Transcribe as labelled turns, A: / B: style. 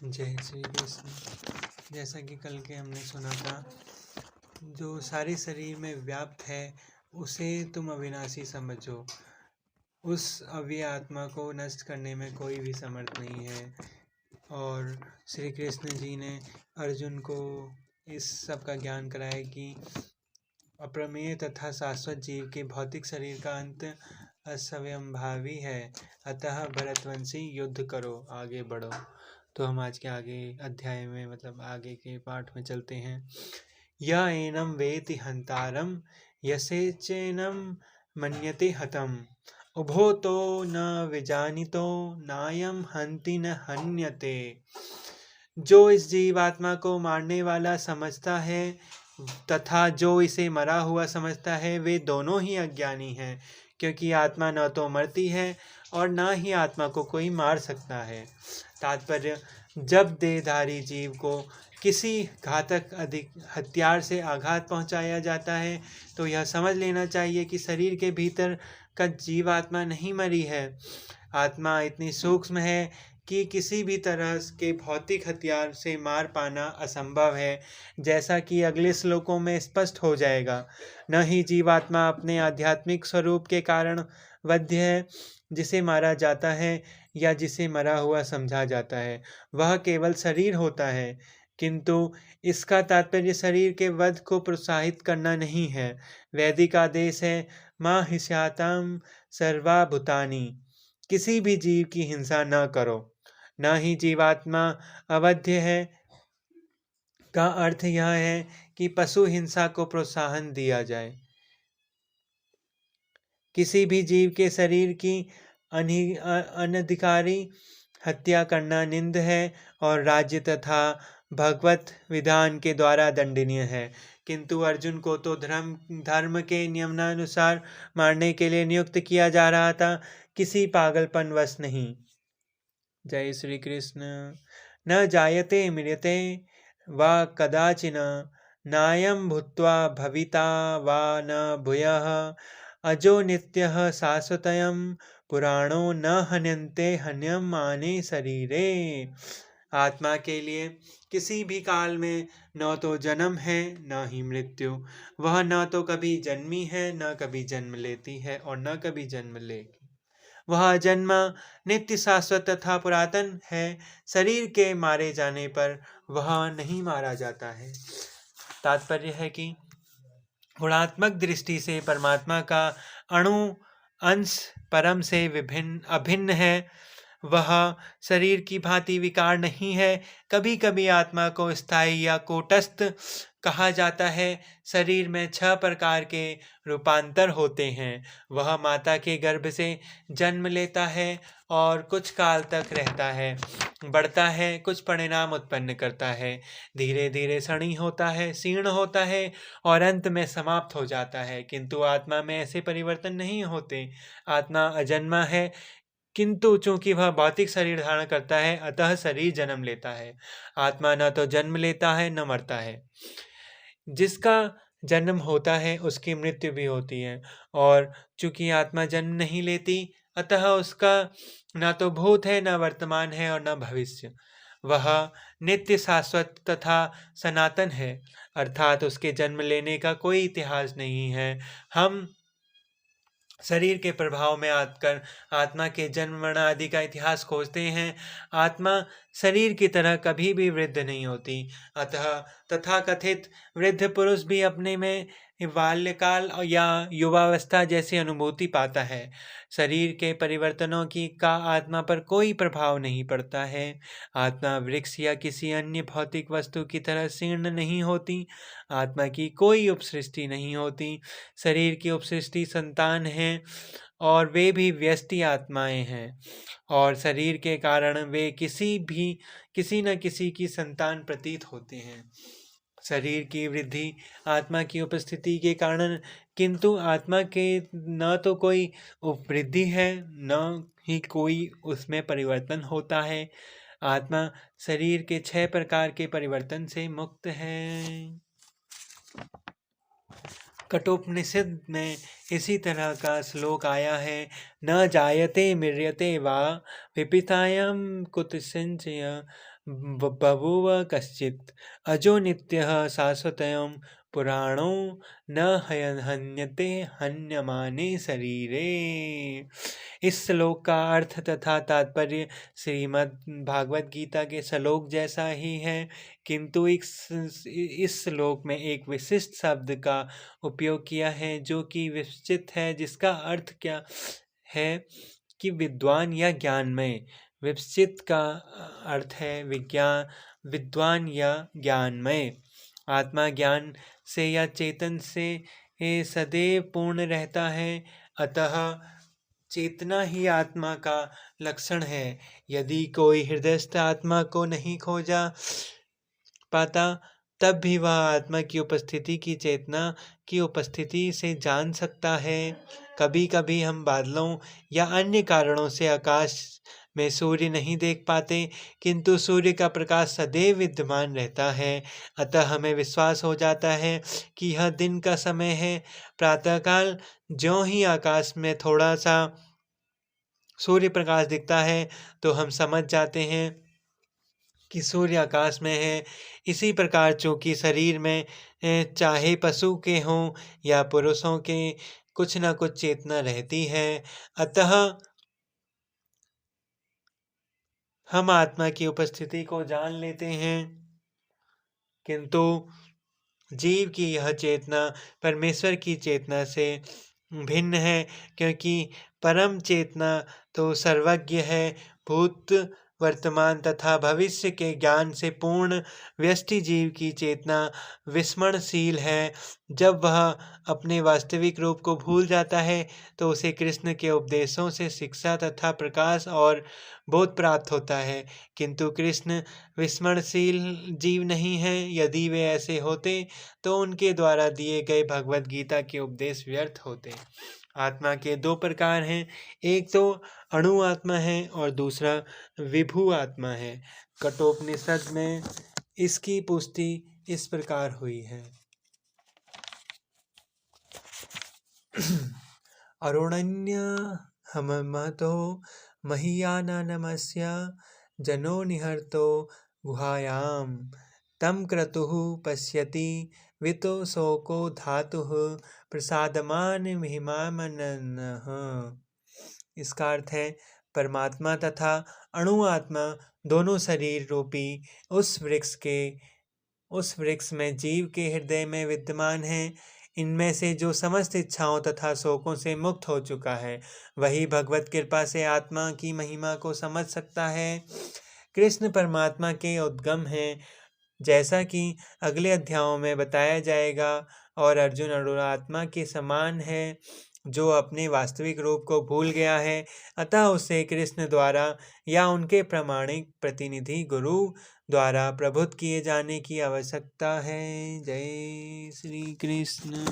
A: जय श्री कृष्ण। जैसा कि कल के हमने सुना था, जो सारे शरीर में व्याप्त है उसे तुम अविनाशी समझो। उस अव्यय आत्मा को नष्ट करने में कोई भी समर्थ नहीं है। और श्री कृष्ण जी ने अर्जुन को इस सब का ज्ञान कराया कि अप्रमेय तथा शाश्वत जीव के भौतिक शरीर का अंत असंभावी है, अतः भरतवंशी युद्ध करो, आगे बढ़ो। तो हम आज के आगे अध्याय में मतलब आगे के पाठ में चलते हैं। य एनम वेति हंतारम यसेचैनम मन्यते हतम उभो तो न विजानितो नायम हंति न हन्यते। जो इस जीवात्मा को मारने वाला समझता है तथा जो इसे मरा हुआ समझता है, वे दोनों ही अज्ञानी हैं, क्योंकि आत्मा न तो मरती है और न ही आत्मा को कोई मार सकता है। तात्पर्य, जब देहधारी जीव को किसी घातक हथियार से आघात पहुंचाया जाता है तो यह समझ लेना चाहिए कि शरीर के भीतर का जीवात्मा नहीं मरी है। आत्मा इतनी सूक्ष्म है कि किसी भी तरह के भौतिक हथियार से मार पाना असंभव है, जैसा कि अगले श्लोकों में स्पष्ट हो जाएगा। न ही जीवात्मा अपने आध्यात्मिक स्वरूप के कारण वध्य है, जिसे मारा जाता है या जिसे मरा हुआ समझा जाता है। वह केवल शरीर होता है, किंतु इसका तात्पर्य शरीर के वध को प्रोत्साहित करना नहीं है। वैदिक आदेश है, मां हिंस्याताम सर्वा भूतानि, किसी भी जीव की हिंसा न करो। न ही जीवात्मा अवध्य है का अर्थ यह है कि पशु हिंसा को प्रोत्साहन दिया जाए। किसी भी जीव के शरीर की अनधिकारी हत्या करना निंद है और राज्य तथा भगवत विधान के द्वारा दंडनीय है। किंतु अर्जुन को तो धर्म के नियमानुसार मारने के लिए नियुक्त किया जा रहा था, किसी पागलपनवश नहीं। जय श्री कृष्ण। न जायते म्रियते वा कदाचिन नायं भूत्वा भविता वा न भूयः अजो नित्यः शाश्वतयं पुराणो न हन्यन्ते हन्यमाने शरीरे। आत्मा के लिए किसी भी काल में न तो जन्म है न ही मृत्यु। वह न तो कभी जन्मी है न कभी जन्म लेती है और न कभी जन्म लेगी। वह जन्मा नित्य शाश्वत तथा पुरातन है। शरीर के मारे जाने पर वह नहीं मारा जाता है। तात्पर्य है कि गुणात्मक दृष्टि से परमात्मा का अणु अंश परम से अभिन्न है। वह शरीर की भांति विकार नहीं है। कभी कभी आत्मा को स्थायी या कूटस्थ कहा जाता है। शरीर में 6 प्रकार के रूपांतर होते हैं। वह माता के गर्भ से जन्म लेता है और कुछ काल तक रहता है, बढ़ता है, कुछ परिणाम उत्पन्न करता है, धीरे धीरे क्षणी होता है, शीर्ण होता है और अंत में समाप्त हो जाता है। किंतु आत्मा में ऐसे परिवर्तन नहीं होते। आत्मा अजन्मा है, किंतु चूंकि वह भौतिक शरीर धारण करता है, अतः शरीर जन्म लेता है। आत्मा न तो जन्म लेता है न मरता है। जिसका जन्म होता है उसकी मृत्यु भी होती है, और चूंकि आत्मा जन्म नहीं लेती, अतः उसका न तो भूत है, न वर्तमान है और न भविष्य। वह नित्य शाश्वत तथा सनातन है, अर्थात उसके जन्म लेने का कोई इतिहास नहीं है। हम शरीर के प्रभाव में आकर आत्मा के जन्म मरण आदि का इतिहास खोजते हैं। आत्मा शरीर की तरह कभी भी वृद्ध नहीं होती। अतः तथाकथित वृद्ध पुरुष भी अपने में बाल्यकाल या युवावस्था जैसी अनुभूति पाता है। शरीर के परिवर्तनों का आत्मा पर कोई प्रभाव नहीं पड़ता है। आत्मा वृक्ष या किसी अन्य भौतिक वस्तु की तरह शीर्ण नहीं होती। आत्मा की कोई उपसृष्टि नहीं होती। शरीर की उपसृष्टि संतान है और वे भी व्यष्टि आत्माएं हैं, और शरीर के कारण वे किसी न किसी की संतान प्रतीत होते हैं। शरीर की वृद्धि आत्मा की उपस्थिति के कारण, किंतु आत्मा के न तो कोई उपवृद्धि है न ही कोई उसमें परिवर्तन होता है। आत्मा शरीर के 6 प्रकार के परिवर्तन से मुक्त है। कठोपनिषद में इसी तरह का श्लोक आया है, न जायते म्रियते वा विपितायं कुतसिंचय बभूव कश्चित् अजो नित्यः शाश्वतयं पुराणो न हन्यते हन्यमाने शरीरे। इस श्लोक का अर्थ तथा तात्पर्य श्रीमद् भागवत गीता के श्लोक जैसा ही है, किंतु इस श्लोक में एक विशिष्ट शब्द का उपयोग किया है जो कि विस्तृत है, जिसका अर्थ क्या है कि विद्वान या ज्ञानमय। विस्तृत का अर्थ है विद्वान या ज्ञानमय। आत्मा ज्ञान से या चेतन से सदैव पूर्ण रहता है, अतः चेतना ही आत्मा का लक्षण है। यदि कोई हृदयस्थ आत्मा को नहीं खोजा पाता, तब भी वह आत्मा की उपस्थिति की चेतना की उपस्थिति से जान सकता है। कभी कभी हम बादलों या अन्य कारणों से आकाश में सूर्य नहीं देख पाते, किंतु सूर्य का प्रकाश सदैव विद्यमान रहता है, अतः हमें विश्वास हो जाता है कि यह दिन का समय है। प्रातःकाल ज्यों ही आकाश में थोड़ा सा सूर्य प्रकाश दिखता है तो हम समझ जाते हैं कि सूर्य आकाश में है। इसी प्रकार चूंकि शरीर में चाहे पशु के हों या पुरुषों के कुछ न कुछ चेतना रहती है, अतः हम आत्मा की उपस्थिति को जान लेते हैं, किंतु जीव की यह चेतना परमेश्वर की चेतना से भिन्न है, क्योंकि परम चेतना तो सर्वज्ञ है, भूत वर्तमान तथा भविष्य के ज्ञान से पूर्ण। व्यष्टि जीव की चेतना विस्मरणशील है। जब वह अपने वास्तविक रूप को भूल जाता है तो उसे कृष्ण के उपदेशों से शिक्षा तथा प्रकाश और बोध प्राप्त होता है, किंतु कृष्ण विस्मरणशील जीव नहीं है। यदि वे ऐसे होते तो उनके द्वारा दिए गए भगवत गीता के उपदेश व्यर्थ होते। आत्मा के दो प्रकार हैं, एक तो अणु आत्मा है और दूसरा विभू आत्मा है। कठोपनिषद में इसकी पुष्टि इस प्रकार हुई है। अरुणन्य हममतो महीयाना नमस्य जनो निहर्तो गुहायाम तम क्रतुः पश्यति वितो शोको धातुः प्रसादमान महिमामनन्नः। इसका अर्थ है, परमात्मा तथा अणु आत्मा दोनों शरीर रूपी उस वृक्ष में जीव के हृदय में विद्यमान है। इनमें से जो समस्त इच्छाओं तथा शोकों से मुक्त हो चुका है, वही भगवत कृपा से आत्मा की महिमा को समझ सकता है। कृष्ण परमात्मा के उद्गम हैं, जैसा कि अगले अध्यायों में बताया जाएगा, और अर्जुन अणुआत्मा के समान है जो अपने वास्तविक रूप को भूल गया है, अतः उसे कृष्ण द्वारा या उनके प्रामाणिक प्रतिनिधि गुरु द्वारा प्रबुद्ध किए जाने की आवश्यकता है। जय श्री कृष्ण।